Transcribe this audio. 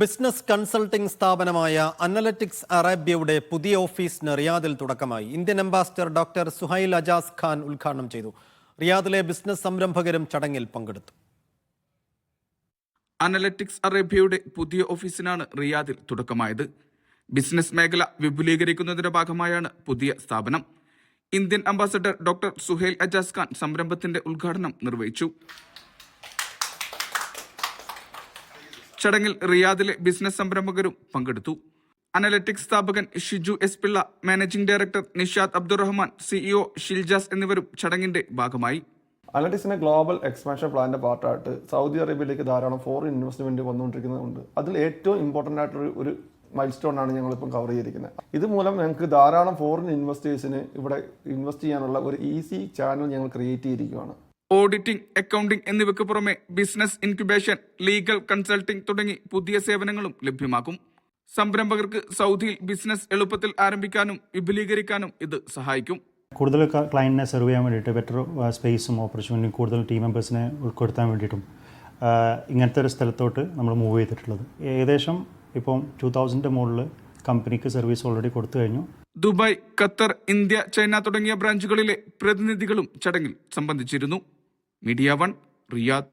Business consulting സ്ഥാപനമായ analytics അറേബ്യയുടെ പുതിയ ഓഫീസിന് റിയാദിൽ തുടക്കമായി. Indian ambassador doctor Suhail Ajaz Khan ഉദ്ഘാടനം ചെയ്തു. റിയാദിലെ ബിസിനസ് സംരംഭകരും ചടങ്ങിൽ പങ്കെടുത്തു. അനലറ്റിക്സ് അറേബ്യയുടെ പുതിയ ഓഫീസിനാണ് റിയാദിൽ തുടക്കമായത്. ബിസിനസ് മേഖല വിപുലീകരിക്കുന്നതിന്റെ ഭാഗമായാണ് പുതിയ സ്ഥാപനം. Indian ambassador doctor Suhail Ajaz Khan സംരംഭത്തിന്റെ ഉദ്ഘാടനം നിർവഹിച്ചു. ചടങ്ങിൽ റിയാദിലെ ബിസിനസ് സംരംഭകരും പങ്കെടുത്തു. അനലറ്റിക്സ് സ്ഥാപകൻ Shiju S Pillai, managing director Nishad Abdurahman, CEO Shiljas എന്നിവരും ചടങ്ങിന്റെ ഭാഗമായി. അനലറ്റിക്സിന്റെ ഗ്ലോബൽ എക്സ്പാൻഷൻ പ്ലാനിന്റെ പാർട്ടായിട്ട് സൗദി അറേബ്യയിലേക്ക് ധാരാളം ഫോറിൻ ഇൻവെസ്റ്റ്മെന്റ് വന്നുകൊണ്ടിരിക്കുന്നുണ്ട്. അതിൽ ഏറ്റവും ഇമ്പോർട്ടൻ്റ് ആയിട്ടുള്ള ഒരു മൈൽ സ്റ്റോൺ ആണ് ഞങ്ങളിപ്പം കവർ ചെയ്തിരിക്കുന്നത്. ഇതുമൂലം ഞങ്ങൾക്ക് ധാരാളം ഫോറിൻ ഇൻവെസ്റ്റേഴ്സിന് ഇവിടെ ഇൻവെസ്റ്റ് ചെയ്യാനുള്ള ഒരു ഈസി ചാനൽ ഞങ്ങൾ ക്രിയേറ്റ് ചെയ്തിരിക്കുകയാണ്. ഓഡിറ്റിംഗ്, അക്കൗണ്ടിംഗ് എന്നിവയ്ക്ക് പുറമെ ബിസിനസ് ഇൻക്യുബേഷൻ, ലീഗൽ കൺസൾട്ടിംഗ് തുടങ്ങി പുതിയ സേവനങ്ങളും ലഭ്യമാക്കും. സംരംഭകർക്ക് സൗദിയിൽ ബിസിനസ് എളുപ്പത്തിൽ ആരംഭിക്കാനും വിപുലീകരിക്കാനും ഇത് സഹായിക്കും. കൂടുതൽ ക്ലയൻറ്റിനെ സെർവ് ചെയ്യാൻ വേണ്ടിയിട്ട് ബെറ്റർ സ്പേസും ഓപ്പർച്യൂണിറ്റിയും കൂടുതൽ ടീം മെമ്പേഴ്സിനെ ഉൾപ്പെടുത്താൻ വേണ്ടിയിട്ടും ഇങ്ങനത്തെ ഒരു സ്ഥലത്തോട്ട് നമ്മൾ മൂവ് ചെയ്തിട്ടുള്ളത്. ഏകദേശം ഇപ്പം 2000 മുകളിൽ കമ്പനിക്ക് സർവീസ് ഓൾറെഡി കൊടുത്തു കഴിഞ്ഞു. ദുബായ്, ഖത്തർ, ഇന്ത്യ, ചൈന തുടങ്ങിയ ബ്രാഞ്ചുകളിലെ പ്രതിനിധികളും ചടങ്ങിൽ സംബന്ധിച്ചിരുന്നു. Media 1, Riyadh.